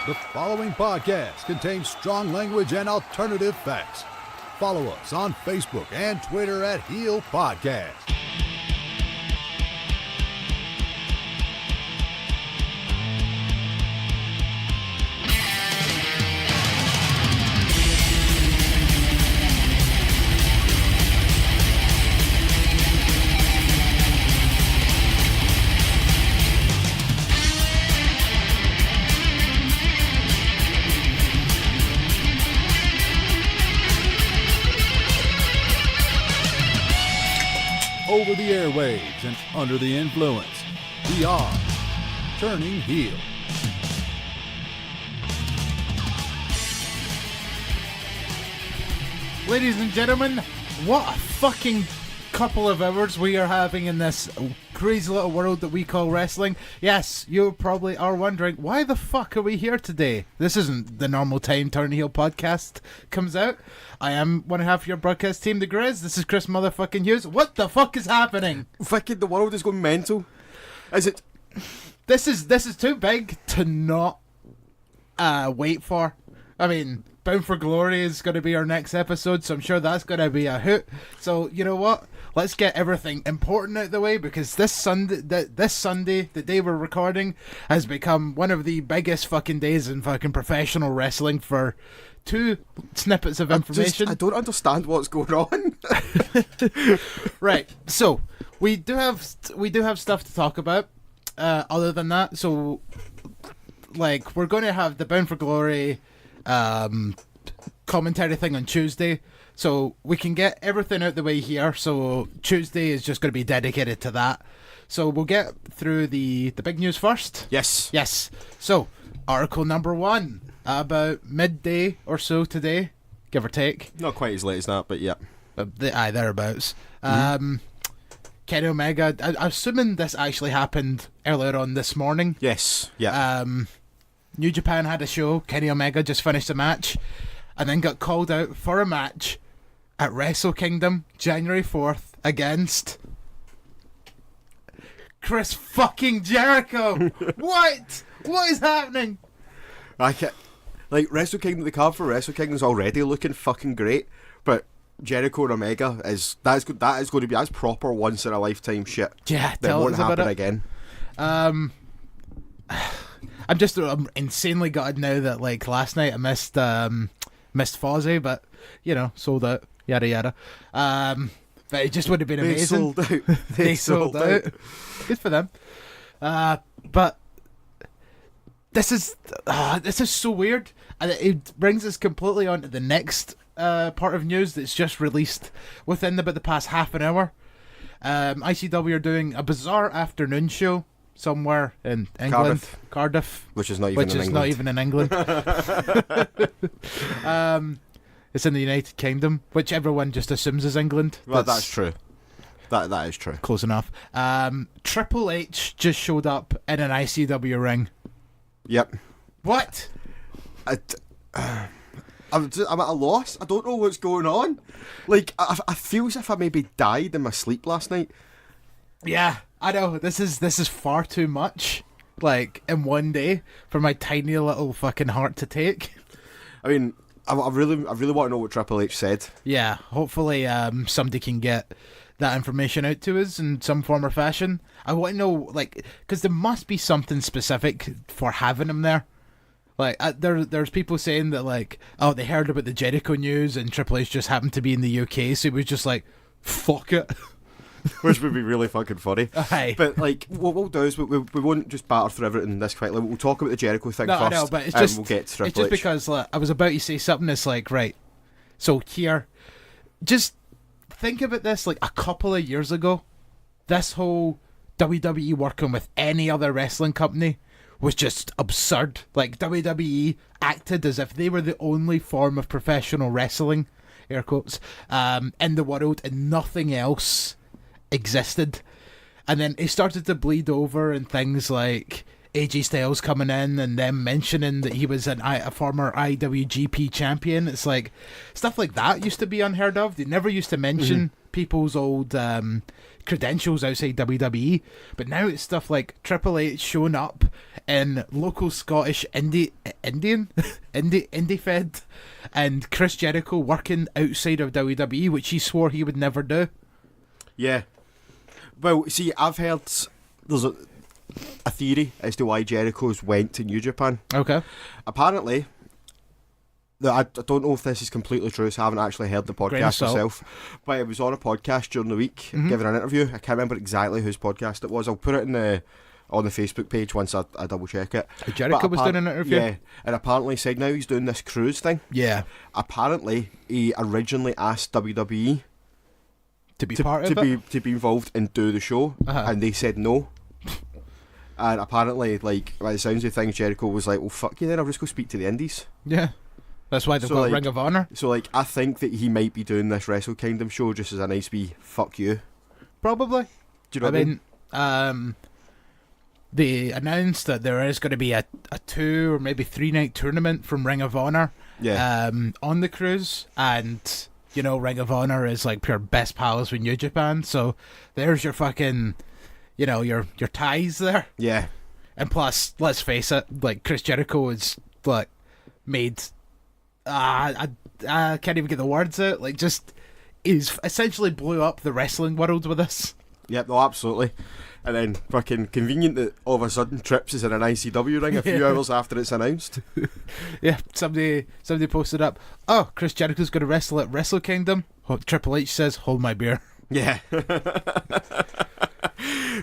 The following podcast contains strong language and alternative facts. Follow us on Facebook and Twitter at Heel Podcast. Over the airwaves and under the influence, we are Turning Heel. Ladies and gentlemen, what a fucking couple of hours we are having in this crazy little world that we call wrestling. Yes, you probably are wondering, why the fuck are we here today? This isn't the normal time Turn Heel podcast comes out. I am one half of your broadcast team, the Grizz. This is Chris motherfucking Hughes. What the fuck is happening? Fucking the world is going mental. Is it? This is too big to not wait for. I mean, Bound for Glory is going to be our next episode, so I'm sure that's going to be a hoot. So, you know what? Let's get everything important out of the way, because this Sunday, the day we're recording, has become one of the biggest fucking days in fucking professional wrestling for two snippets of information. I don't understand what's going on. Right, so we do have stuff to talk about. Other than that, so like we're going to have the Bound for Glory commentary thing on Tuesday, so we can get everything out the way here. So Tuesday is just going to be dedicated to that. So we'll get through the big news first. Yes. So article number 1, about midday or so today, give or take. Not quite as late as that, but yeah. Thereabouts. Kenny Omega, I'm assuming this actually happened earlier on this morning. Yes, yeah. New Japan had a show. Kenny Omega just finished a match and then got called out for a match at Wrestle Kingdom January 4th against Chris fucking Jericho. What is happening? I can't, like, Wrestle Kingdom, the card for Wrestle Kingdom is already looking fucking great, but Jericho and Omega that's proper once in a lifetime shit. Yeah, that won't happen again. I'm insanely gutted now that, like, last night I missed Fozzy, but you know, sold out, yada yada. But it just would have been amazing. They sold out. Good for them. But this is so weird, and it brings us completely onto the next part of news that's just released within about the past half an hour. ICW are doing a bizarre afternoon show somewhere in England, Cardiff, which is not even in England. It's in the United Kingdom, which everyone just assumes is England. Well, that's true. That is true. Close enough. Triple H just showed up in an ICW ring. Yep. What? I'm at a loss. I don't know what's going on. Like, I feel as if I maybe died in my sleep last night. Yeah, I know. This is far too much, like, in one day for my tiny little fucking heart to take. I mean, I really want to know what Triple H said. Yeah, hopefully somebody can get that information out to us in some form or fashion. I want to know, like, because there must be something specific for having him there. Like, there's people saying that, like, oh, they heard about the Jericho news and Triple H just happened to be in the UK, so he was just like, fuck it. Which would be really fucking funny. Aye. But, like, what we'll do is we won't just batter through everything this quickly. We'll talk about the Jericho thing first. No, but it's just, we'll get to Triple it's just H. because, like, I was about to say something that's like, right, so here, just think about this, like, a couple of years ago, this whole WWE working with any other wrestling company was just absurd. Like, WWE acted as if they were the only form of professional wrestling, air quotes, in the world, and nothing else existed. And then it started to bleed over, and things like AJ Styles coming in and them mentioning that he was a former IWGP champion. It's like, stuff like that used to be unheard of. They never used to mention people's old credentials outside WWE, but now it's stuff like Triple H showing up in local Scottish indie fed, and Chris Jericho working outside of WWE, which he swore he would never do. Yeah. Well, see, I've heard there's a theory as to why Jericho's went to New Japan. Okay. Apparently, I don't know if this is completely true, so I haven't actually heard the podcast myself, but it was on a podcast during the week, giving an interview. I can't remember exactly whose podcast it was. I'll put it on the Facebook page once I double check it. Jericho was doing an interview? Yeah, and apparently said now he's doing this cruise thing. Yeah. Apparently, he originally asked WWE to be part of it? To be involved and do the show, and they said no. And apparently, like, by the sounds of things, Jericho was like, well, fuck you then, I'll just go speak to the indies. Yeah. That's why they've got Ring of Honor. So, like, I think that he might be doing this Wrestle Kingdom show just as a nice wee fuck you. Probably. Do you know what I mean? They announced that there is going to be a 2 or maybe 3 night tournament from Ring of Honor on the cruise, and you know, Ring of Honor is like pure best pals with New Japan, so there's your fucking, you know, your ties there. Yeah. And plus, let's face it, like, Chris Jericho is like made I can't even get the words out, like, just he's essentially blew up the wrestling world with this. Yep, no, absolutely. And then fucking convenient that all of a sudden Trips is in an ICW ring a few hours after it's announced. Yeah, somebody posted up, oh, Chris Jericho's going to wrestle at Wrestle Kingdom. Triple H says, hold my beer. Yeah.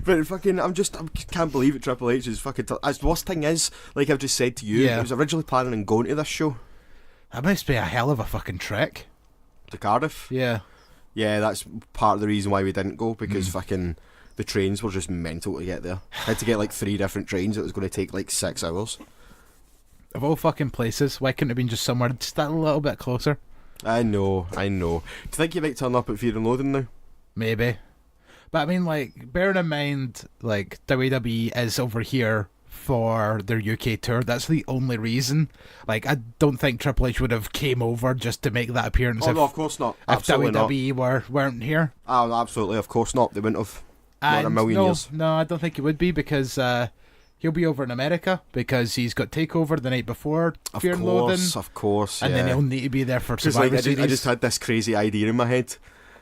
But fucking, I can't believe it. Triple H is fucking. As the worst thing is, like I've just said to you, I was originally planning on going to this show. That must be a hell of a fucking trek. To Cardiff? Yeah. Yeah, that's part of the reason why we didn't go, because fucking the trains were just mental to get there. I had to get like 3 different trains. It was going to take like 6 hours. Of all fucking places, why couldn't it have been just somewhere just a little bit closer? I know. Do you think you might turn up at Fear and Loathing now? Maybe. But I mean, like, bearing in mind, like, WWE is over here for their UK tour. That's the only reason. Like, I don't think Triple H would have came over just to make that appearance. No, of course not. If WWE weren't here. Oh, absolutely, of course not. They wouldn't have. Not in a million years. No, I don't think he would be, because he'll be over in America, because he's got TakeOver the night before Fear and Loathing. Of course, and then he'll need to be there for Survivor Series. I just had this crazy idea in my head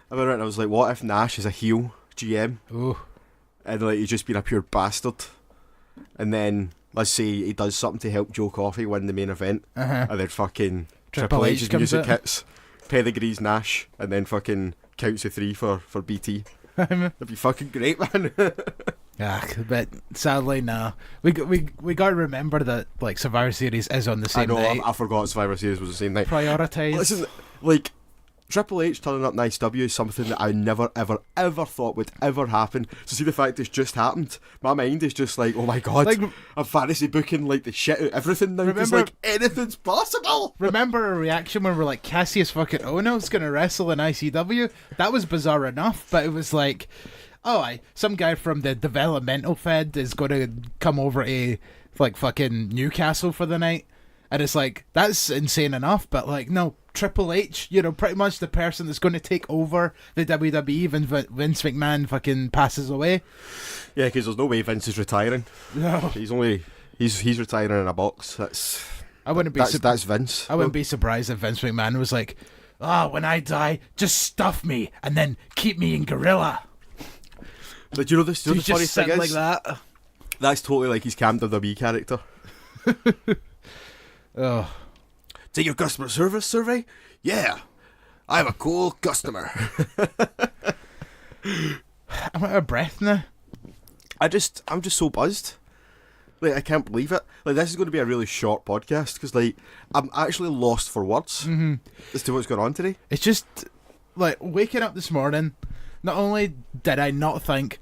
about it, and I was like, what if Nash is a heel GM? Ooh. And like, he's just been a pure bastard. And then, let's say he does something to help Joe Coffey win the main event, and then fucking Triple H's music hits, pedigrees Nash, and then fucking counts to 3 for BT. That'd be fucking great, man. Yeah, but sadly, no. We got to remember that, like, Survivor Series is on the same night. I forgot Survivor Series was the same night. Prioritise. Listen, like, Triple H turning up in ICW is something that I never, ever, ever thought would ever happen. So see the fact it's just happened, my mind is just like, oh my god, like, I'm fantasy booking like the shit out of everything now, because like anything's possible. Remember our reaction when we're like, Cassius fucking Ohno's gonna wrestle in ICW? That was bizarre enough, but it was like, some guy from the developmental fed is gonna come over to like fucking Newcastle for the night. And it's like, that's insane enough, but like, no, Triple H, you know, pretty much the person that's going to take over the WWE when Vince McMahon fucking passes away. Yeah, because there's no way Vince is retiring. No. He's retiring in a box. That's Vince. I wouldn't be surprised if Vince McMahon was like, when I die, just stuff me and then keep me in Gorilla. But you know the funny thing is, like that. That's totally like his Cam WWE character. Oh. Take your customer service survey? Yeah. I'm a cool customer. I'm out of breath now. I'm just so buzzed. Like, I can't believe it. Like, this is going to be a really short podcast, because like, I'm actually lost for words as to what's going on today. It's just like waking up this morning, not only did I not think,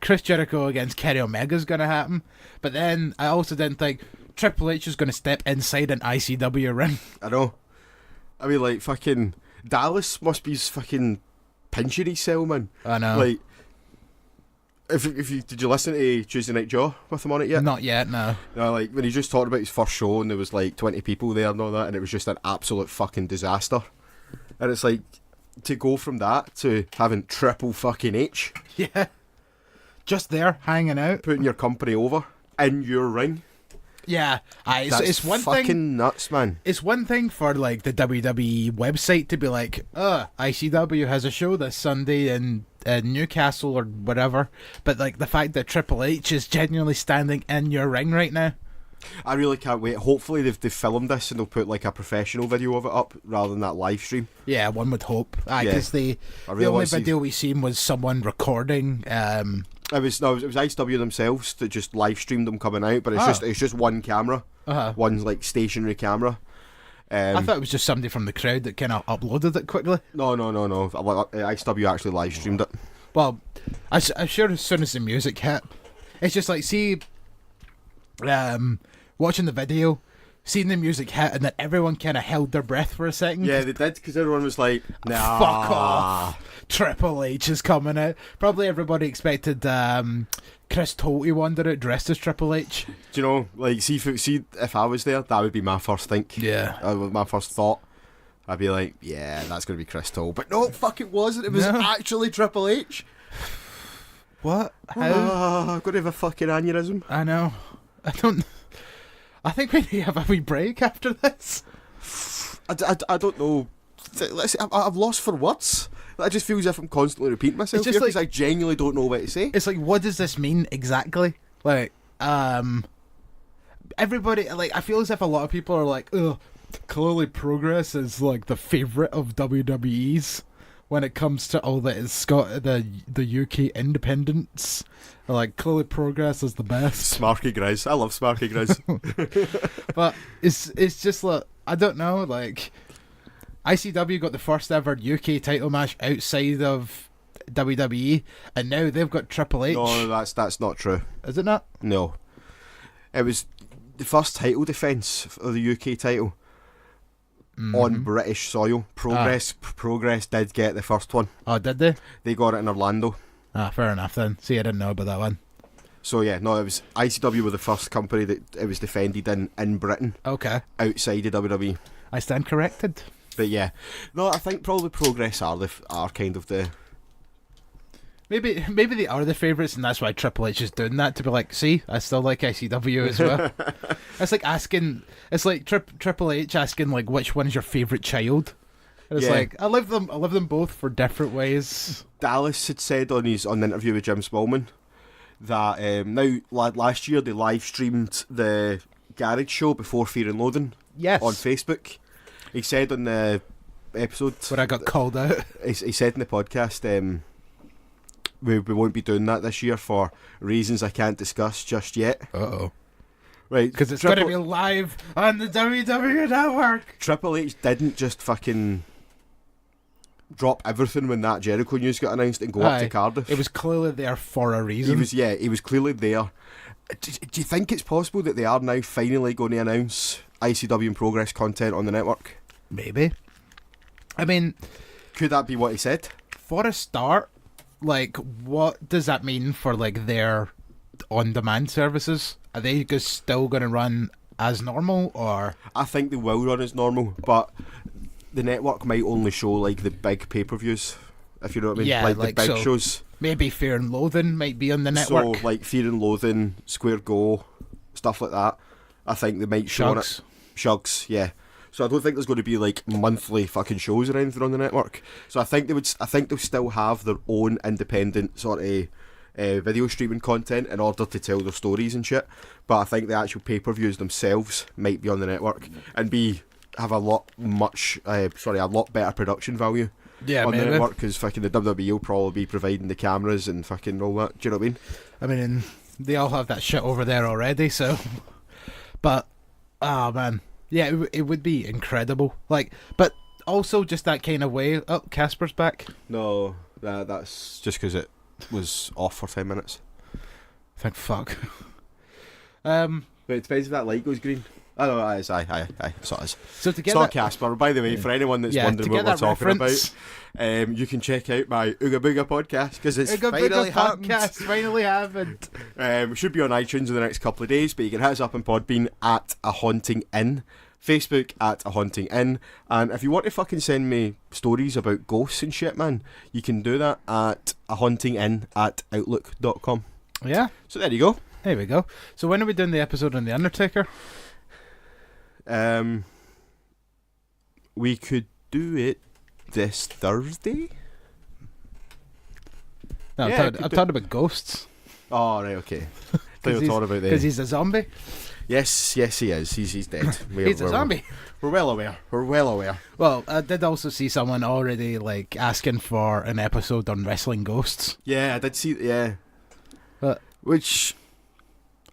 Chris Jericho against Kenny Omega's going to happen, but then I also didn't think Triple H is going to step inside an ICW ring. I know. I mean, like, fucking Dallas must be fucking pinching his cell, man. I know. Like, did you listen to Tuesday Night Jaw with him on it yet? Not yet, no. No, like, when he just talked about his first show and there was like 20 people there and all that, and it was just an absolute fucking disaster. And it's like, to go from that to having Triple fucking H, Yeah. Just there, hanging out. putting your company over in your ring. Yeah. That's It's one fucking thing. nuts, man. It's one thing for like the WWE website to be like, ICW has a show this Sunday in Newcastle or whatever, but like the fact that Triple H is genuinely standing in your ring right now. I really can't wait. Hopefully they've filmed this and they'll put like a professional video of it up rather than that live stream. Yeah, one would hope. Yeah. Because the really only want to see- video we seen was someone recording. It was ICW themselves that just live streamed them coming out, but it's just one camera, one like stationary camera. I thought it was just somebody from the crowd that kind of uploaded it quickly. No. ICW actually live streamed it. Well, I'm sure as soon as the music hit, it's just like, see, watching the video, seeing the music hit, and then everyone kind of held their breath for a second. Yeah, they did, because everyone was like, nah. Fuck off. Triple H is coming out. Probably everybody expected Chris Toll to wander out dressed as Triple H. Do you know, like, see if I was there, that would be my first think. Yeah. My first thought. I'd be like, yeah, that's going to be Chris Toll. But no, fuck, it wasn't. It was actually Triple H. What? How? I'm going to have a fucking aneurysm. I know. I think we need to have a wee break after this. I don't know. I've lost for words. It just feels as if I'm constantly repeating myself It's just here because I genuinely don't know what to say. It's like, what does this mean exactly? Like, everybody, like, I feel as if a lot of people are like, ugh, clearly Progress is like the favourite of WWE's when it comes to all that is the UK independents. Like, clearly Progress is the best. Smarky Grizz. I love Smarky Grizz. But it's just like, I don't know, like, ICW got the first ever UK title match outside of WWE, and now they've got Triple H. No, that's not true. Is it not? No. It was the first title defence of the UK title on British soil. Progress did get the first one. Oh, did they? They got it in Orlando. Fair enough then. See, I didn't know about that one. So yeah, no, it was ICW were the first company that it was defended in Britain Okay. outside of WWE. I stand corrected. But yeah, no, I think probably Progress are kind of the. Maybe they are the favourites, and that's why Triple H is doing that, to be like, see, I still like ICW as well. It's like asking, it's like Triple H asking, like, which one is your favourite child? And it's like, I love them both for different ways. Dallas had said on the interview with Jim Smallman that last year they live streamed the Garage Show before Fear and Loathing. Yes. On Facebook. He said on the episode Where I got called out. He said in the podcast, we won't be doing that this year for reasons I can't discuss just yet. Uh-oh. Right, Because it's going to be live on the WWE Network. Triple H didn't just fucking drop everything when that Jericho news got announced and go up to Cardiff. It was clearly there for a reason. He was clearly there. Do you think it's possible that they are now finally going to announce ICW and Progress content on the network? Maybe. I mean, could that be what he said? For a start, like, what does that mean for, like, their on-demand services? Are they just still going to run as normal, or...? I think they will run as normal, but the network might only show, like, the big pay-per-views, if you know what I mean. Yeah, like the big shows. Maybe Fear and Loathing might be on the network. So, like, Fear and Loathing, Square Go, stuff like that. I think they might show on it. Shugs, yeah. So I don't think there's going to be like monthly fucking shows or anything on the network. So I think they'll still have their own independent sort of video streaming content in order to tell their stories and shit. But I think the actual pay-per-views themselves might be on the network and have a lot better production value. Yeah, on maybe. the network, because fucking the WWE will probably be providing the cameras and fucking all that. Do you know what I mean? I mean, they all have that shit over there already, so. But, oh man, yeah, it would be incredible. Like, but also just that kind of way. Oh, Casper's back. No, that's just because it was off for 10 minutes. Thank fuck. But it depends if that light goes green. I know, aye, so it is. So to get that, Casper, by the way, for anyone that's wondering what we're talking about, you can check out my Ooga Booga podcast, because it's finally happened. Finally happened. Should be on iTunes in the next couple of days, but you can hit us up on Podbean at A Haunting Inn. Facebook at A Haunting Inn. And if you want to fucking send me stories about ghosts and shit, man, you can do that at ahauntinginn@outlook.com. Yeah. So there you go. There we go. So when are we doing the episode on The Undertaker? We could do it this Thursday. No, Yeah, I'm talking about ghosts. Oh, right, okay. I thought you were talking about Because he's a zombie. Yes, he is. He's dead. He's a zombie. We're well aware. Well, I did also see someone already like asking for an episode on wrestling ghosts. Yeah, I did see. Yeah, But which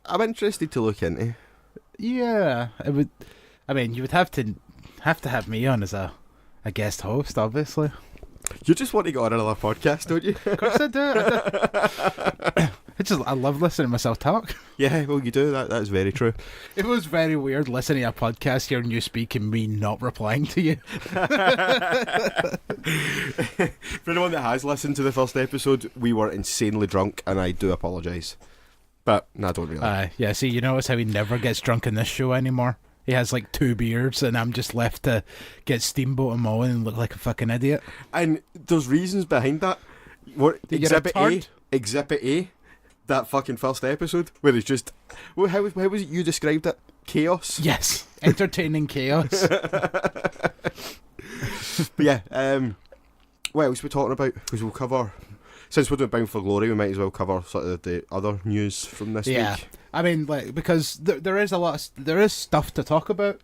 I'm interested to look into. yeah, it would. I mean, you would have to have me on as a guest host, obviously. You just want to go on another podcast, don't you? Of course I do. I love listening to myself talk. Yeah, well, you do. That is very true. It was very weird listening to a podcast, hearing you speak and me not replying to you. For anyone that has listened to the first episode, we were insanely drunk, and I do apologise. But no, I don't really. Yeah, see, you notice how he never gets drunk in this show anymore? He has like 2 beers, and I'm just left to get Steamboat and Mullen and look like a fucking idiot. And there's reasons behind that. What Exhibit A, that fucking first episode, where it's just, well, how was it you described it? Chaos. Yes, entertaining chaos. But yeah, what else are we talking about? Because we'll cover, since we're doing Bound for Glory, we might as well cover sort of the other news from this week. I mean, like, because there is stuff to talk about,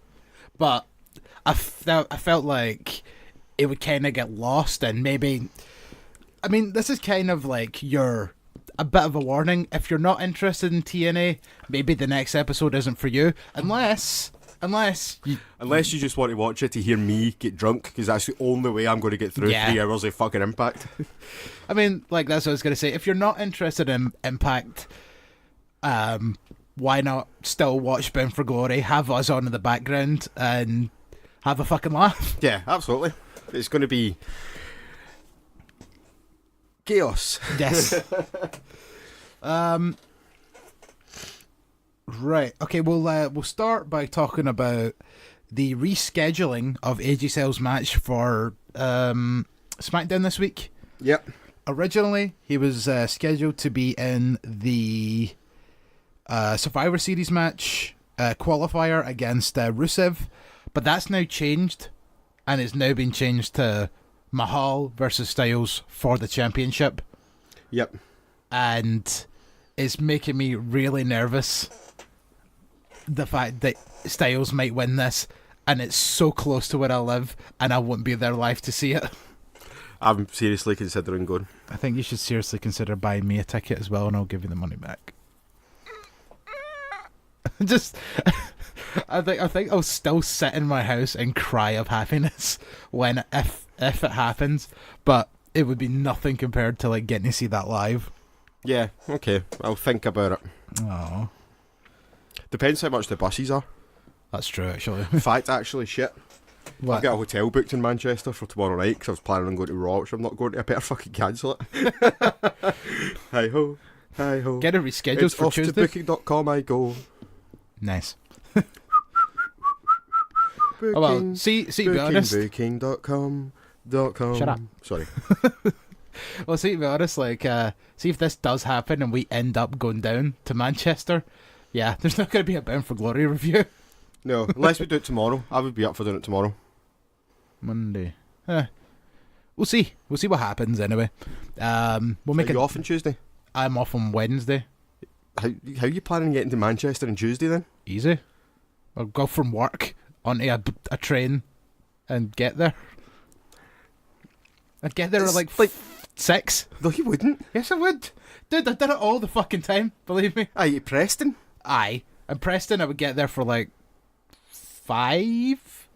but I felt like it would kind of get lost, and maybe, I mean, this is kind of like a bit of a warning. If you're not interested in TNA, maybe the next episode isn't for you, unless you just want to watch it to hear me get drunk, because that's the only way I'm going to get through 3 hours of fucking Impact. I mean, like, that's what I was going to say. If you're not interested in Impact, why not still watch Bound for Glory, have us on in the background, and have a fucking laugh? Yeah, absolutely. It's going to be chaos. Yes. Right. Okay. We'll start by talking about the rescheduling of AJ Styles' match for SmackDown this week. Yep. Originally, he was scheduled to be in the Survivor Series match qualifier against Rusev, but that's now changed, and it's now been changed to Mahal versus Styles for the championship. Yep. And it's making me really nervous, the fact that Styles might win this, and it's so close to where I live, and I won't be there live to see it. I'm seriously considering going. I think you should seriously consider buying me a ticket as well, and I'll give you the money back. I think I'll still sit in my house and cry of happiness if it happens, but it would be nothing compared to like getting to see that live. Yeah, okay, I'll think about it. Oh, depends how much the buses are. That's true, actually. In fact, actually, shit. What? I've got a hotel booked in Manchester for tomorrow night because I was planning on going to Raw, which I'm not going to. I better fucking cancel it. Hi ho, hi ho. Get it rescheduled it's for off Tuesday. to booking.com I go. Nice. Booking, Oh, well, see, to be honest. Booking.com. Shut up. Sorry. Well, see, to be honest, like, see if this does happen and we end up going down to Manchester. Yeah, there's not going to be a Bound for Glory review. No, unless we do it tomorrow. I would be up for doing it tomorrow. Monday. We'll see. We'll see what happens anyway. We'll make Are it. you off on Tuesday? I'm off on Wednesday. How are you planning on getting to Manchester on Tuesday then? Easy. I'll go from work onto a train and get there. I'd get there at like 6. No, you wouldn't. Yes, I would. Dude, I did it all the fucking time. Believe me. Are you Preston? Aye. And Preston, I would get there for like 5.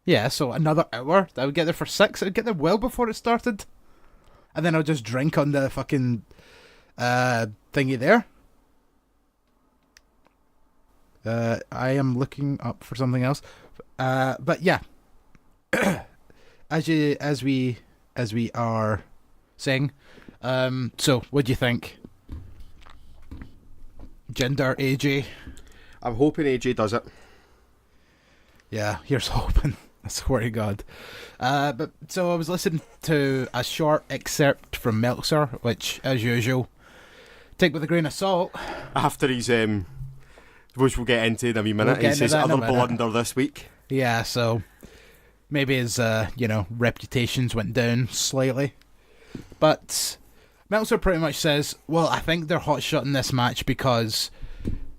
Yeah, so another hour. I would get there for 6. I'd get there well before it started. And then I'll just drink on the fucking thingy there. I am looking up for something else. But yeah. as we are saying. So what do you think? Jinder, AJ? I'm hoping AJ does it. Yeah, here's hoping. I swear to God. But so I was listening to a short excerpt from Meltzer, which, as usual, take with a grain of salt. After he's, which we'll get into in a wee minute, he says other blunder this week. Yeah, so maybe his, reputations went down slightly. But Meltzer pretty much says, well, I think they're hot-shotting this match because,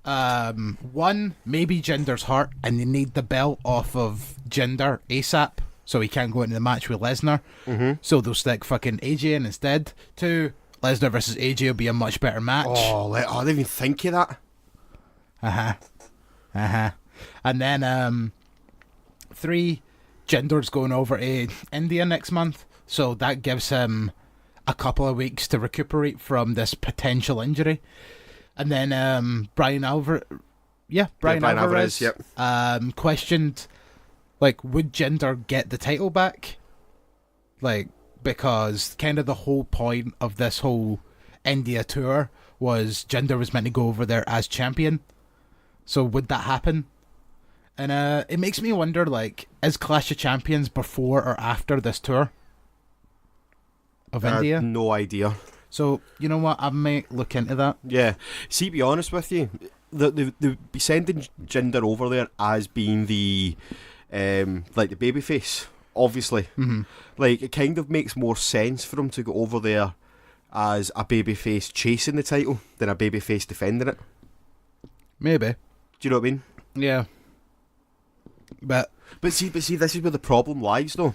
one, maybe Jinder's hurt and they need the belt off of Jinder ASAP, so he can't go into the match with Lesnar. Mm-hmm. So they'll stick fucking AJ in instead. Two, Lesnar versus AJ will be a much better match. I didn't even think of that. And then, three, Jinder's going over to India next month, so that gives him a couple of weeks to recuperate from this potential injury. And then Brian Alvarez, yep. questioned, like, would Jinder get the title back? Like, because kind of the whole point of this whole India tour was Jinder was meant to go over there as champion. So would that happen? And it makes me wonder, like, is Clash of Champions before or after this tour of India? No idea. So, you know what? I might look into that. Yeah. See, to be honest with you, they'll be sending Jinder over there as being the, like, the babyface, obviously. Mm-hmm. Like, it kind of makes more sense for him to go over there as a babyface chasing the title than a babyface defending it. Maybe. Do you know what I mean? Yeah. But see, this is where the problem lies, though.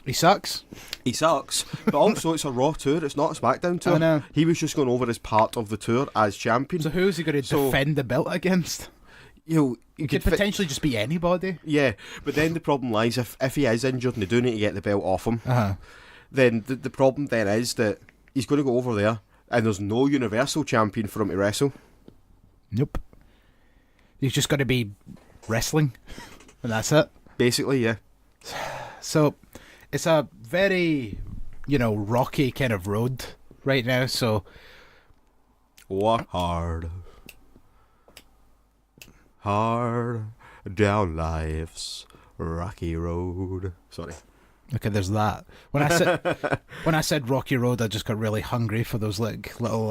he sucks. He sucks, but also it's a Raw tour, it's not a SmackDown tour. I know. He was just going over as part of the tour as champion. So who's he going to defend the belt against? You know, It could potentially just be anybody. Yeah, but then the problem lies, if he is injured and they do need to get the belt off him, then the problem then is that he's going to go over there and there's no Universal Champion for him to wrestle. Nope. He's just going to be wrestling, and that's it. Basically, yeah. So, it's a very, rocky kind of road right now, so... Walk hard down life's rocky road. Sorry. Okay, there's that. When I said rocky road, I just got really hungry for those little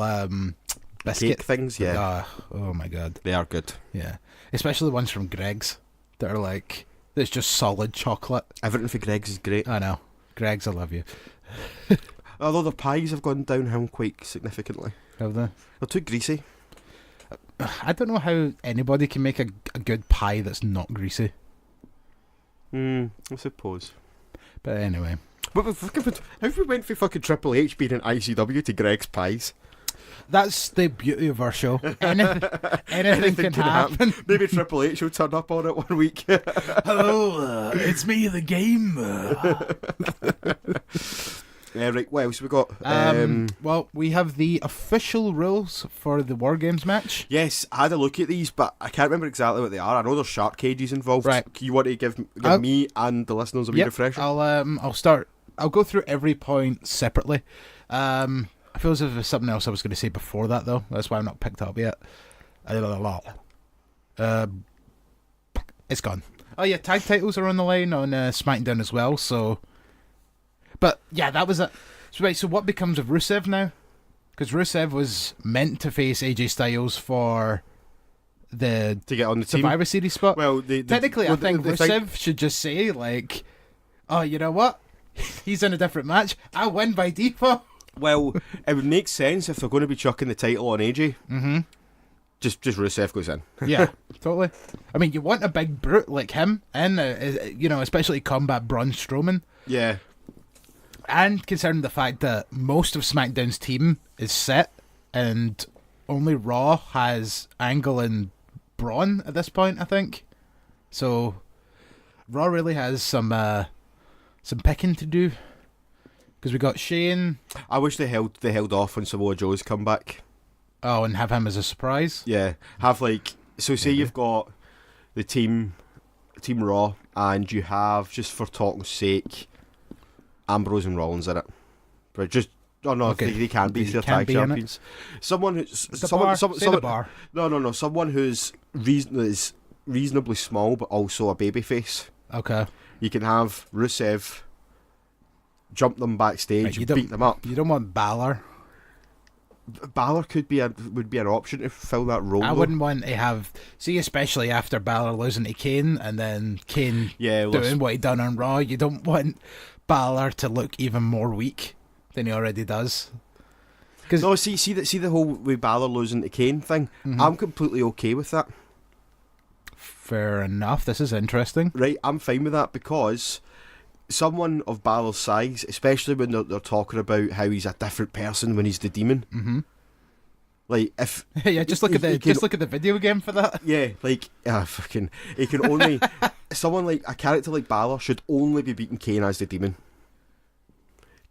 biscuit cake things, yeah. Oh my God. They are good. Yeah. Especially the ones from Greg's that are like, that's just solid chocolate. Everything for Greg's is great. I know. Greg's, I love you. Although the pies have gone downhill quite significantly. Have they? They're too greasy. I don't know how anybody can make a good pie that's not greasy. I suppose. But anyway. But how we went from fucking Triple H being in ICW to Greg's Pies? That's the beauty of our show. Anything can happen. Maybe Triple H will turn up on it one week. Hello, it's me, the game. Right, what else we got? Well, we have the official rules for the War Games match. Yes, I had a look at these, but I can't remember exactly what they are. I know there's shark cages involved. Right. You want to give me and the listeners a wee refresher? I'll start. I'll go through every point separately. I feel as if there's something else I was going to say before that, though. That's why I'm not picked up yet. It's gone. Oh yeah, tag titles are on the line on SmackDown as well. So, but yeah, that was it. So right, so what becomes of Rusev now? Because Rusev was meant to face AJ Styles for to get on the Survivor Series spot. Well, technically, I think Rusev should just say like, "Oh, you know what? He's in a different match. I win by default." Well, it would make sense if they're going to be chucking the title on AJ. Mm-hmm. Just Rusev goes in. Yeah, totally. I mean, you want a big brute like him in, especially combat Braun Strowman. Yeah. And considering the fact that most of SmackDown's team is set and only Raw has Angle and Braun at this point, I think. So Raw really has some picking to do. Because we got Shane. I wish they held off on Samoa Joe's comeback. Oh, and have him as a surprise? Yeah. Have say you've got the Team Raw, and you have, just for talk's sake, Ambrose and Rollins in it. But just, they can be their tag champions. Someone who's... The bar. No. Someone whose reason is reasonably small, but also a babyface. Okay. You can have Rusev jump them backstage and beat them up. You don't want Balor. Balor would be an option to fill that role. I wouldn't want to have... See, especially after Balor losing to Kane, and then Kane doing what he done on Raw, you don't want Balor to look even more weak than he already does. No, see the whole with Balor losing to Kane thing. Mm-hmm. I'm completely okay with that. Fair enough. This is interesting. Right, I'm fine with that because someone of Balor's size, especially when they're talking about how he's a different person when he's the demon. Mm-hmm. Like if just look at the video game for that. Yeah, like he can only someone like a character like Balor should only be beating Kane as the demon.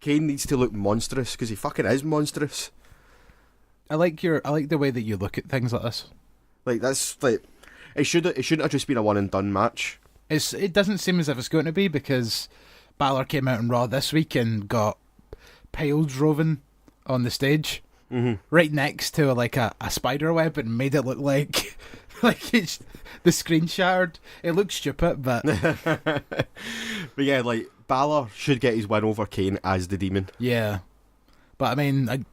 Kane needs to look monstrous because he fucking is monstrous. I like the way that you look at things like this. Like that's like it shouldn't have just been a one and done match. It doesn't seem as if it's going to be because Balor came out on Raw this week and got pile driven on the stage, right next to like a spider web, and made it look like it's the screen shattered. It looks stupid, but but yeah, like Balor should get his win over Kane as the demon. Yeah. But I mean,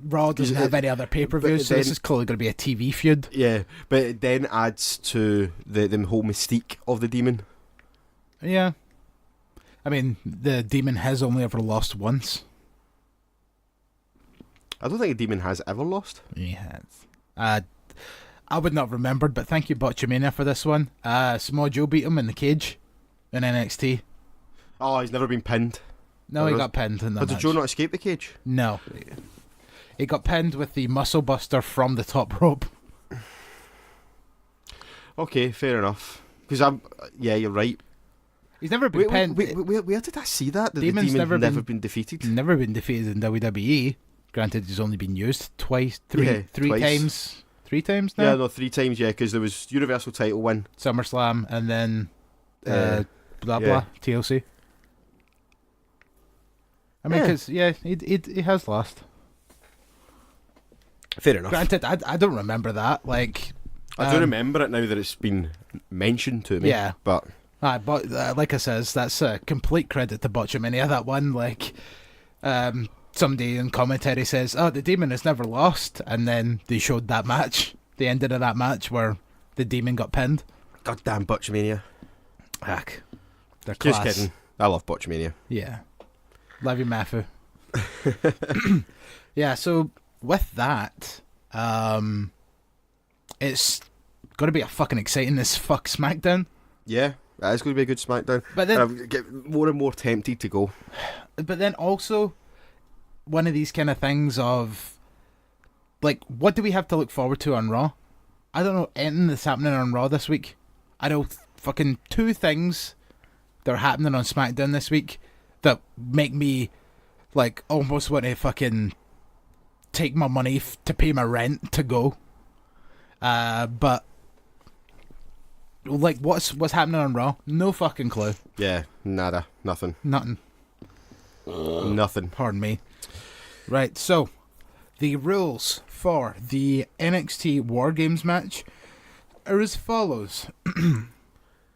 Raw doesn't have any other pay-per-views, so this is clearly going to be a TV feud. Yeah, but it then adds to the whole mystique of the demon. Yeah. I mean, the demon has only ever lost once. I don't think a demon has ever lost. He has. I would not have remembered, but thank you, Botchamania, for this one. Samoa Joe beat him in the cage in NXT. Oh, he's never been pinned. No, he got pinned in that match. Did Joe not escape the cage? No. He got pinned with the muscle buster from the top rope. Okay, fair enough. Because you're right. He's never been pinned. Where did I see that? The Demon's demon never been defeated. Never been defeated in WWE. Granted, he's only been used three times. 3 times now? Yeah, no, 3 times, yeah, because there was Universal title win. SummerSlam, and then TLC. I mean, because, he has lost. Fair enough. Granted, I don't remember that. Like, I do remember it now that it's been mentioned to me. Yeah. But like I says, that's a complete credit to Botchamania, that one. Like, somebody in commentary says, oh, the demon has never lost. And then they showed that match, the ending of that match where the demon got pinned. Goddamn Botchamania. Heck. They're class. Just kidding. I love Botchamania. Yeah. Love you, Mafu. Yeah, so with that, it's going to be a fucking exciting as fuck SmackDown. Yeah, that is going to be a good SmackDown. But then I get more and more tempted to go. But then also, one of these kind of things of, like, what do we have to look forward to on Raw? I don't know anything that's happening on Raw this week. I know fucking 2 things that are happening on SmackDown this week that make me, like, almost want to fucking take my money to pay my rent to go. But, like, what's happening on Raw? No fucking clue. Yeah, nada. Nothing. Nothing. Nothing. Pardon me. Right, so, the rules for the NXT War Games match are as follows.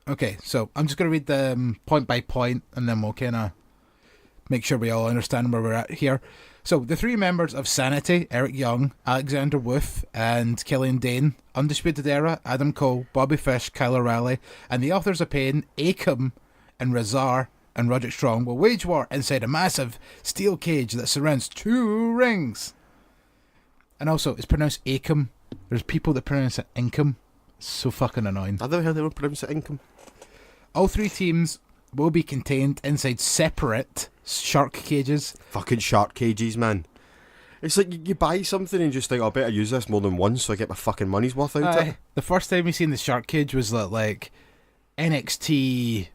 Okay, so I'm just going to read them point by point, and then we'll kind of make sure we all understand where we're at here. So, the 3 members of Sanity, Eric Young, Alexander Wolf, and Killian Dane, Undisputed Era, Adam Cole, Bobby Fish, Kyle O'Reilly, and the Authors of Pain, Akam, and Razar, and Roderick Strong will wage war inside a massive steel cage that surrounds 2 rings. And also, it's pronounced Akam. There's people that pronounce it Inkum. It's so fucking annoying. I've never heard anyone pronounce it Inkum. All 3 teams will be contained inside separate shark cages. Fucking shark cages, man. It's like you buy something and just think, I better use this more than once so I get my fucking money's worth out of it. The first time we seen the shark cage was like NXT...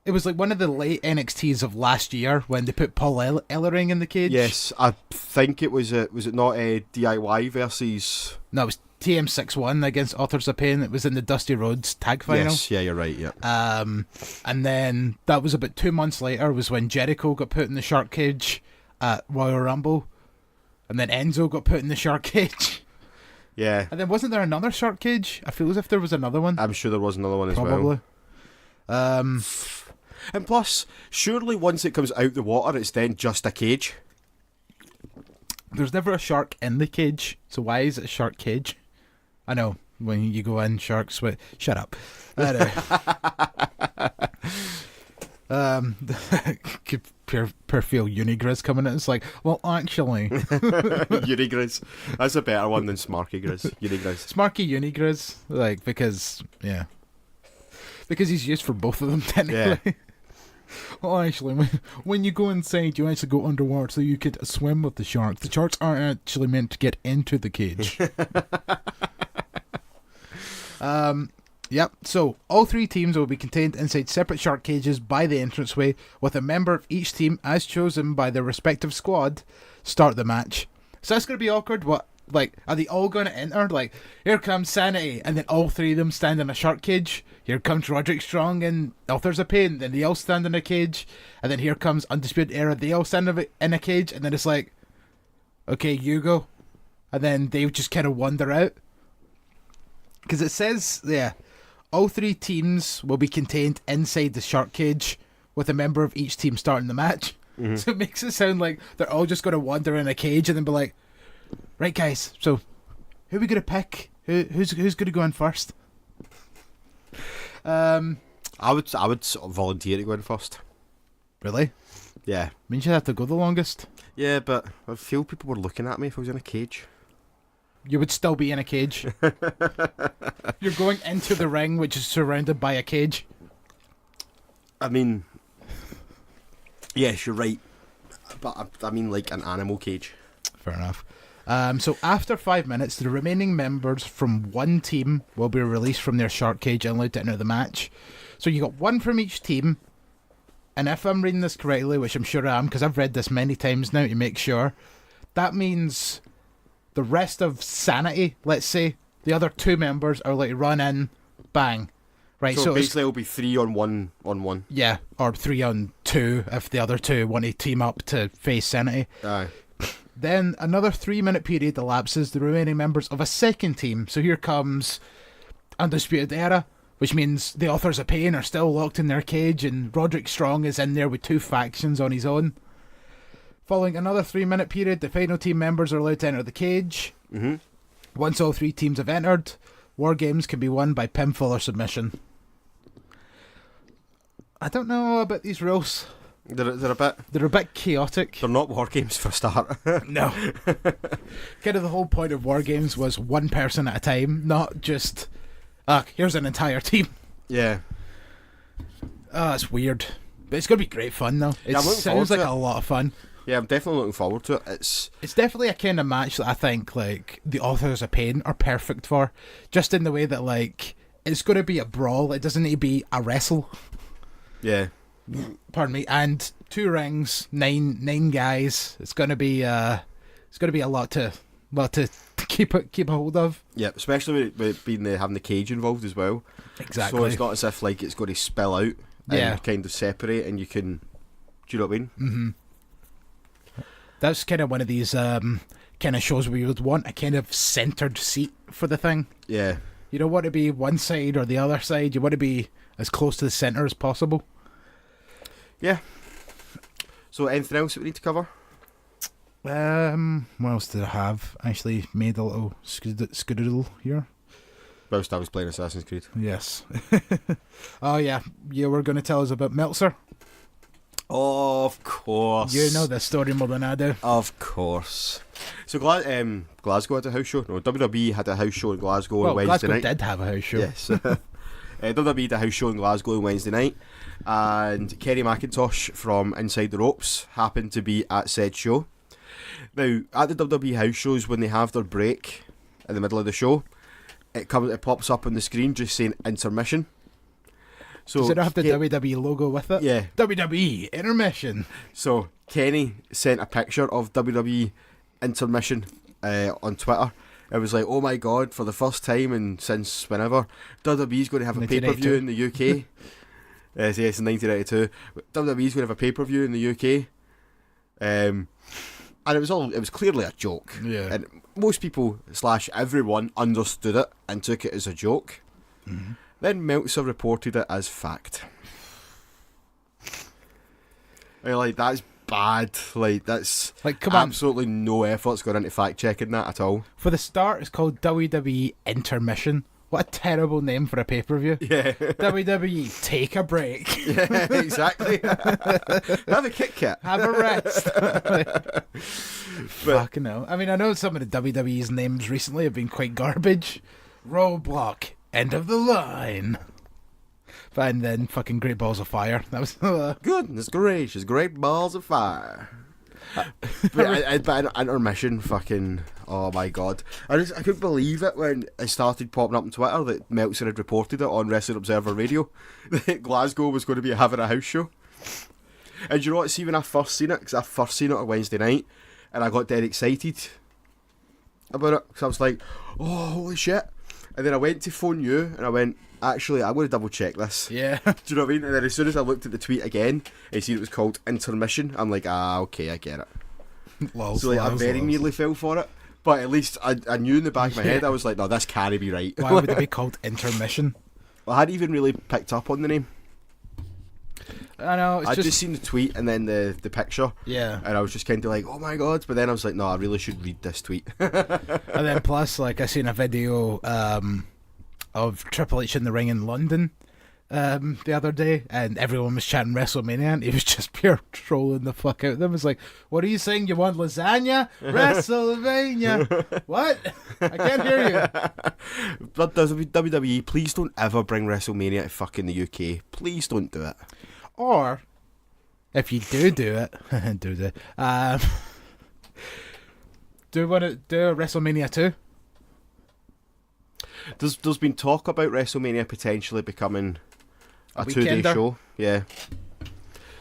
It was like one of the late NXTs of last year when they put Paul Ellering in the cage. Yes, I think it was it not a DIY versus... No, it was TM61 against Authors of Pain. It was in the Dusty Rhodes tag final. Yes, yeah, you're right, yeah. And then that was about 2 months later was when Jericho got put in the shark cage at Royal Rumble. And then Enzo got put in the shark cage. Yeah. And then wasn't there another shark cage? I feel as if there was another one. I'm sure there was another one as well. Probably. And plus, surely once it comes out the water, it's then just a cage. There's never a shark in the cage, so why is it a shark cage? I know, when you go in, sharks with... Shut up. Pure feel Unigrizz coming in. It's like, well, actually... Unigrizz. That's a better one than Smarky Grizz. Unigrizz. Smarky Unigrizz, like, because he's used for both of them, technically. Yeah. Well, actually, when you go inside, you actually go underwater so you could swim with the sharks. The sharks aren't actually meant to get into the cage. Yep, so all 3 teams will be contained inside separate shark cages by the entranceway, with a member of each team, as chosen by their respective squad, start the match. So that's going to be awkward. What? Like, are they all going to enter? Like, here comes Sanity, and then all 3 of them stand in a shark cage. Here comes Roderick Strong and Authors of Pain, then they all stand in a cage. And then here comes Undisputed Era, they all stand in a cage, and then it's like, okay, you go. And then they just kind of wander out. Because it says, all 3 teams will be contained inside the shark cage, with a member of each team starting the match. Mm-hmm. So it makes it sound like they're all just going to wander in a cage and then be like, right, guys, so who are we going to pick? Who's going to go in first? I would sort of volunteer to go in first. Really? Yeah. Means you'd have to go the longest. Yeah, but I feel people were looking at me if I was in a cage. You would still be in a cage. You're going into the ring, which is surrounded by a cage. I mean, yes, you're right. But I mean like an animal cage. Fair enough. So after 5 minutes, the remaining members from one team will be released from their shark cage and allowed to enter the match. So you got one from each team, and if I'm reading this correctly, which I'm sure I am, because I've read this many times now to make sure, that means the rest of Sanity, let's say, the other 2 members are like run in, bang. Right, so basically it'll be 3 on 1 on 1. Yeah, or 3 on 2 if the other 2 want to team up to face Sanity. Aye. Then another 3-minute period elapses, the remaining members of a second team. So here comes Undisputed Era, which means the Authors of Pain are still locked in their cage, and Roderick Strong is in there with 2 factions on his own. Following another 3-minute period, the final team members are allowed to enter the cage. Mm-hmm. Once all 3 teams have entered, War Games can be won by pinfall or submission. I don't know about these rules. They're a bit chaotic. They're not war games for a start. No. Kind of the whole point of war games was one person at a time, not just here's an entire team. Yeah. It's weird. But it's gonna be great fun though. It sounds like a lot of fun. Yeah, I'm definitely looking forward to it. It's definitely a kind of match that I think like the Authors of Pain are perfect for. Just in the way that like it's gonna be a brawl, it doesn't need to be a wrestle. Yeah. Pardon me, and 2 rings, nine guys. It's gonna be a lot to keep a hold of. Yeah, especially with it being having the cage involved as well. Exactly. So it's not as if like it's going to spill out and kind of separate, and you can. Do you know what I mean? Mm-hmm. That's kind of one of these kind of shows where you would want a kind of centered seat for the thing. Yeah. You don't want to be one side or the other side. You want to be as close to the center as possible. Yeah. So anything else that we need to cover? What else did I have? I actually made a little skedoodle here. Whilst I was playing Assassin's Creed. Yes. Oh yeah, you were going to tell us about Meltzer. Of course. You know the story more than I do. Of course. So Glasgow had a house show. No, WWE had a house show in Glasgow on Wednesday night. Glasgow did have a house show. Yes. WWE had a house show in Glasgow on Wednesday night, and Kerry McIntosh from Inside the Ropes happened to be at said show. Now, at the WWE house shows, when they have their break in the middle of the show, it pops up on the screen just saying intermission. So does it have the WWE logo with it? Yeah. WWE intermission. So Kenny sent a picture of WWE intermission on Twitter. It was like, oh my god, for the first time and since whenever, WWE's going to have a pay-per-view in the UK. Yes, in 1992. WWE's going to have a pay-per-view in the UK. And it was clearly a joke. Yeah. And most people / everyone understood it and took it as a joke. Mm-hmm. Then Meltzer reported it as fact. And like, that's bad. Like, that's Like, come on. absolutely no effort's gone into fact checking that at all. For the start, it's called WWE Intermission. What a terrible name for a pay-per-view. Yeah. WWE Take a Break. Yeah, exactly. Have a Kit Kat. Have a rest. Fucking hell. I mean, I know some of the WWE's names recently have been quite garbage. Roadblock. End of the line. And then fucking Great Balls of Fire. That was... Goodness gracious, great balls of fire. But intermission, fucking, oh my god. I couldn't believe it when it started popping up on Twitter that Meltzer had reported it on Wrestling Observer Radio that Glasgow was going to be having a house show. And you know what, see, when I first seen it, because I first seen it on Wednesday night, and I got dead excited about it, because I was like, oh, holy shit. And then I went to phone you, and I went, actually, I'm going to double check this. Yeah. Do you know what I mean? And then as soon as I looked at the tweet again, I seen it was called Intermission. I'm like, okay, I get it. So like, I very nearly fell for it. But at least I knew in the back of my head, I was like, no, this can't be right. Why would it be called Intermission? Well, I hadn't even really picked up on the name. I know, I'd just seen the tweet and then the picture. Yeah. And I was just kind of like, oh my god. But then I was like, no, I really should read this tweet. And then plus, like, I seen a video of Triple H in the ring in London the other day, and everyone was chanting WrestleMania, and he was just pure trolling the fuck out of them. It's like, what are you saying? You want lasagna? WrestleMania? What? I can't hear you. But WWE, please don't ever bring WrestleMania to fucking the UK. Please don't do it. Or, if you do it, do you want to do a WrestleMania 2? There's been talk about WrestleMania potentially becoming a 2-day weekender? show. Yeah.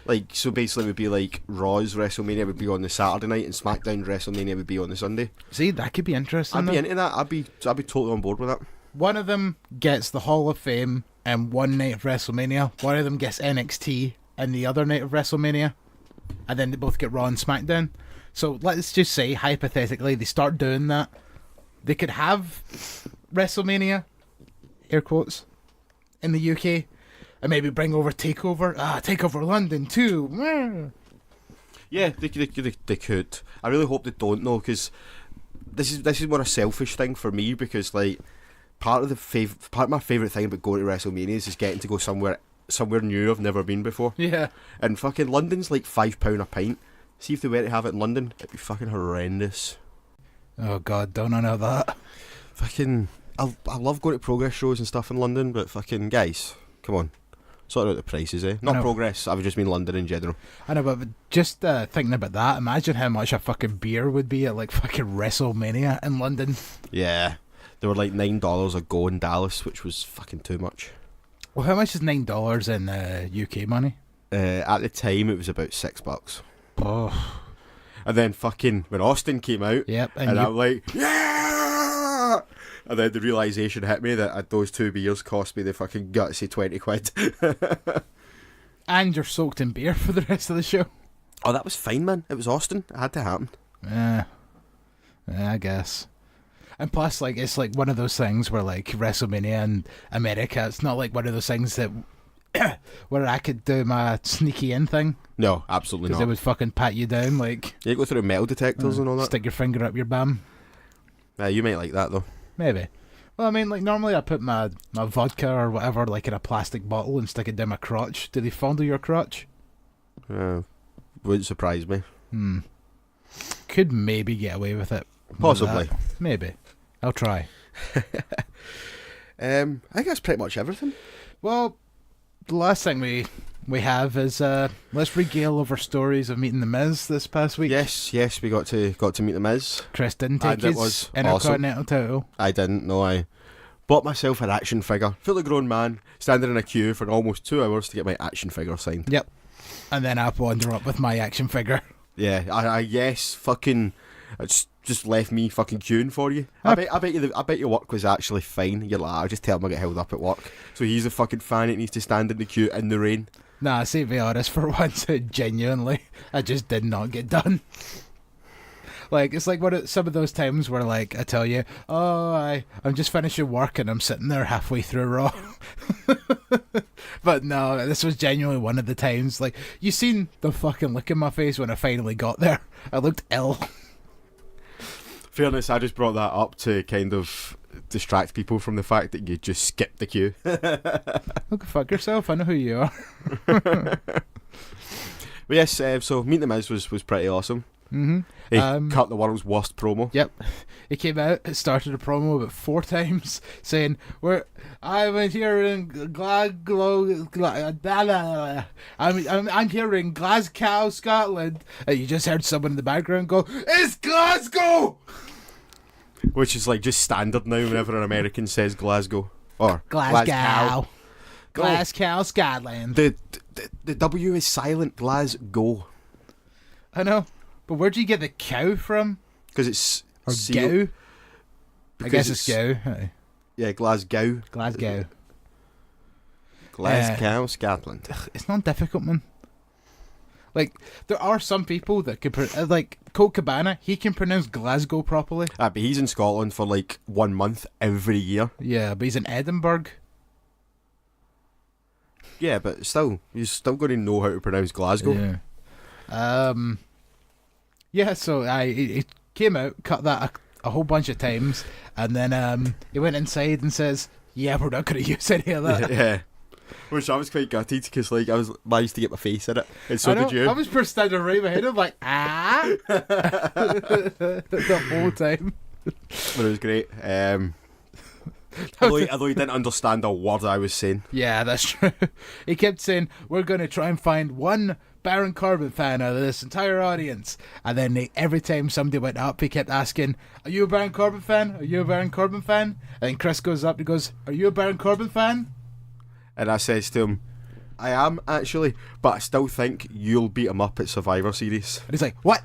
Like, so basically it would be like Raw's WrestleMania would be on the Saturday night and SmackDown's WrestleMania would be on the Sunday. See, that could be interesting. I'd though. be into that. I'd be totally on board with that. One of them gets the Hall of Fame and one night of WrestleMania. One of them gets NXT and the other night of WrestleMania. And then they both get Raw and SmackDown. So let's just say, hypothetically, they start doing that. They could have WrestleMania, air quotes, in the UK, and maybe bring over TakeOver London too. Yeah, they could. I really hope they don't, though, because this is more a selfish thing for me, because like part of my favourite thing about going to WrestleMania is getting to go somewhere new I've never been before. Yeah. And fucking London's like £5 a pint. See if they were to have it in London, it'd be fucking horrendous. Oh god, don't I know that. Fucking, I love going to Progress shows and stuff in London, but fucking guys, come on, sort out the prices, eh? Not Progress, I would just mean London in general. I know, but just thinking about that, imagine how much a fucking beer would be at like fucking WrestleMania in London. Yeah, they were like $9 a go in Dallas, which was fucking too much. Well, how much is $9 in UK money? At the time, it was about $6. Oh. And then fucking when Austin came out, yep, and I'm like, yeah! And then the realisation hit me that those 2 beers cost me the fucking gutsy £20. And you're soaked in beer for the rest of the show. Oh, that was fine, man. It was Austin. It had to happen. Yeah, I guess. And plus, like, it's like one of those things where, like, WrestleMania in America, it's not like one of those things that where I could do my sneaky in thing. No, absolutely not. Because they would fucking pat you down, like... You go through metal detectors and all that. Stick your finger up your bum. You might like that, though. Maybe. Well, I mean, like, normally I put my vodka or whatever, like, in a plastic bottle and stick it down my crotch. Do they fondle your crotch? Wouldn't surprise me. Could maybe get away with it. Possibly. Maybe. I'll try. I think that's pretty much everything. Well, the last thing we have is let's regale over stories of meeting the Miz this past week. Yes, we got to meet the Miz. Chris didn't take his Intercontinental title. I didn't. No, I bought myself an action figure. Fully grown man, standing in a queue for almost 2 hours to get my action figure signed. Yep. And then I wander up with my action figure. Yeah, I guess fucking it's just left me fucking queuing for you. I bet your work was actually fine. You're like, I'll just tell him I get held up at work. So he's a fucking fan that needs to stand in the queue in the rain. Nah, see, to be honest, for once, genuinely, I just did not get done. Like, it's like some of those times where, like, I tell you, I'm just finishing work and I'm sitting there halfway through Raw. But no, this was genuinely one of the times. Like, you seen the fucking look in my face when I finally got there. I looked ill. Fairness, I just brought that up to kind of distract people from the fact that you just skipped the queue. Oh, go fuck yourself. I know who you are. But yes, so Meet the Miz was pretty awesome. Mm-hmm. He cut the world's worst promo. Yep. He came out, started a promo about 4 times, saying, I'm here in I'm here in Glasgow, Scotland. And you just heard someone in the background go, it's Glasgow! Which is like just standard now whenever an American says Glasgow. Or Glasgow. Glasgow, Scotland. The W is silent. Glasgow. I know. But where'd you get the cow from? Because it's... Or gow? I guess it's gow. Yeah, Glasgow. Glasgow. Glasgow, Scotland. It's not difficult, man. Like, there are some people that can... like, Colt Cabana, he can pronounce Glasgow properly. But he's in Scotland for like 1 month every year. Yeah, but he's in Edinburgh. Yeah, but still, you're still going to know how to pronounce Glasgow. Yeah. Yeah, so he came out, cut that a whole bunch of times, and then he went inside and says, yeah, we're not going to use any of that. Yeah. Which I was quite gutted, because like, I managed to get my face in it, and so did you. I was standing right behind him like, the whole time. But it was great. Although he didn't understand a word I was saying. Yeah, that's true. He kept saying, we're going to try and find one Baron Corbin fan out of this entire audience. And then every time somebody went up, he kept asking, are you a Baron Corbin fan? Are you a Baron Corbin fan? And then Chris goes up and goes, are you a Baron Corbin fan? And I says to him, I am actually, but I still think you'll beat him up at Survivor Series. And he's like, what?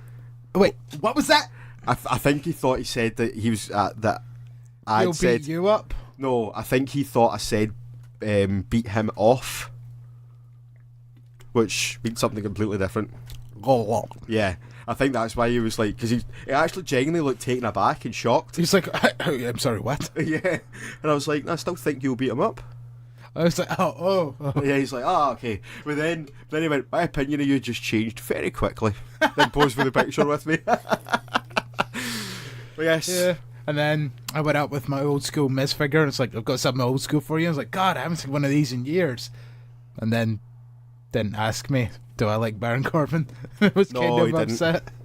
Wait, what was that? I think he thought he said that he was that I'd said... beat you up? No, I think he thought I said beat him off. Which means something completely different. Oh. Yeah, I think that's why he was like, because he actually genuinely looked taken aback and shocked. He's like, I'm sorry, what? Yeah, and I was like, I still think you'll beat him up. I was like, oh. Yeah, he's like, okay. But then he went, my opinion of you just changed very quickly. Then posed for the picture with me. But yes. Yeah. And then I went out with my old school Miz figure, and it's like, I've got something old school for you. I was like, God, I haven't seen one of these in years. And then didn't ask me, do I like Baron Corbin? I was kind of upset. Didn't.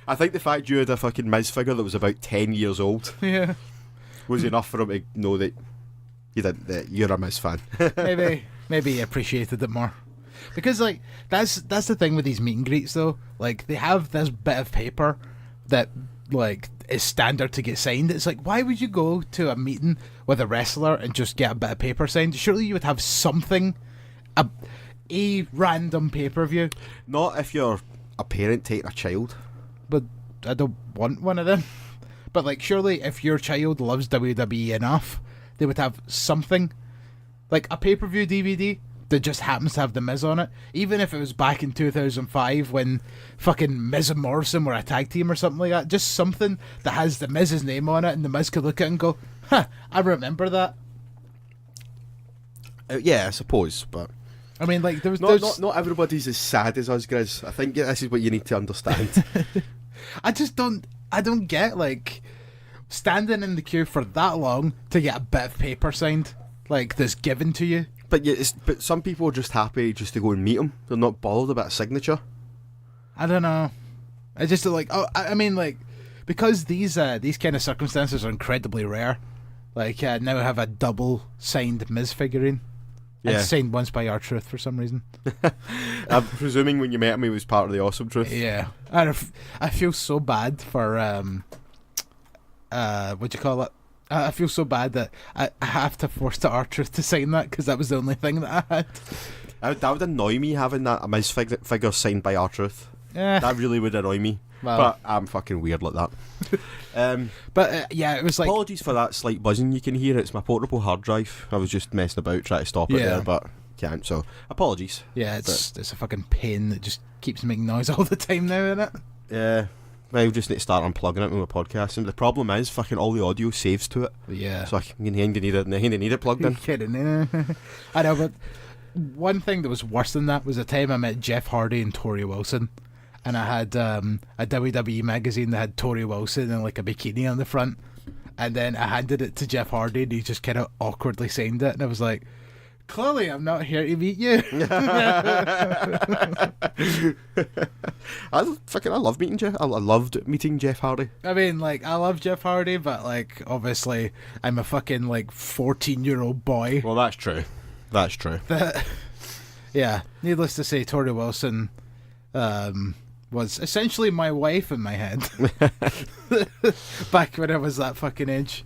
I think the fact you had a fucking Miz figure that was about 10 years old was enough for him to know that that you're a Miz fan. maybe he appreciated it more. Because like that's the thing with these meet and greets though. Like they have this bit of paper that like is standard to get signed. It's like, why would you go to a meeting with a wrestler and just get a bit of paper signed? Surely you would have something, a random pay-per-view. Not if you're a parent taking a child. But I don't want one of them. But like, surely if your child loves WWE enough, they would have something, like a pay-per-view DVD that just happens to have The Miz on it. Even if it was back in 2005 when fucking Miz and Morrison were a tag team or something like that. Just something that has The Miz's name on it, and The Miz could look at it and go, I remember that. Yeah, I suppose, but... I mean, like, not everybody's as sad as us, Grizz. I think this is what you need to understand. I don't get, like, standing in the queue for that long to get a bit of paper signed, like, that's given to you. But but some people are just happy just to go and meet him. They're not bothered about a signature. I don't know. I just like, I mean, like, because these kind of circumstances are incredibly rare. Like, now I have a double signed Miz figurine. Yeah. It's signed once by R-Truth for some reason. I'm presuming when you met him he was part of the Awesome Truth. Yeah. I feel so bad for what do you call it? I feel so bad that I have to force the R-Truth to sign that because that was the only thing that I had. That would annoy me, having that a Miz figure signed by R-Truth. Yeah. That really would annoy me. Well, but I'm fucking weird like that. Yeah, it was like... Apologies for that slight buzzing you can hear. It's my portable hard drive. I was just messing about trying to stop it there, but can't, so apologies. Yeah, it's a fucking pain that just keeps making noise all the time now, isn't it? Yeah. Well, just need to start unplugging it when we're podcasting. The problem is, fucking all the audio saves to it. Yeah. So I'm going to need it plugged in. Kidding. I know, but one thing that was worse than that was the time I met Jeff Hardy and Tori Wilson. And I had a WWE magazine that had Tori Wilson in like a bikini on the front. And then I handed it to Jeff Hardy and he just kind of awkwardly signed it. And I was like, clearly I'm not here to meet you. I love meeting Jeff. I loved meeting Jeff Hardy. I mean, like, I love Jeff Hardy, but like, obviously I'm a fucking like 14-year-old boy. Well, that's true. Yeah, needless to say, Tori Wilson was essentially my wife in my head. Back when I was that fucking age.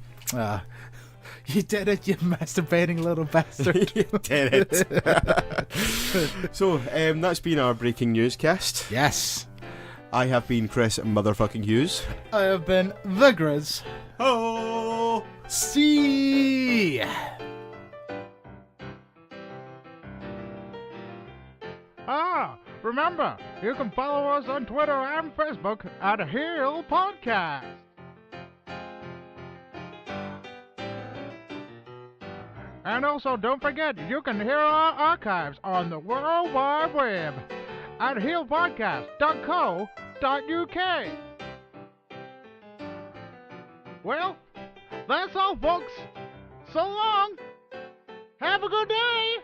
You did it, you masturbating little bastard. You did it. So, that's been our breaking newscast. Yes. I have been Chris motherfucking Hughes. I have been the Grizz. Oh, See. Remember, you can follow us on Twitter and Facebook at Heel Podcast. And also, don't forget, you can hear our archives on the World Wide Web at heelpodcast.co.uk. Well, that's all, folks. So long. Have a good day.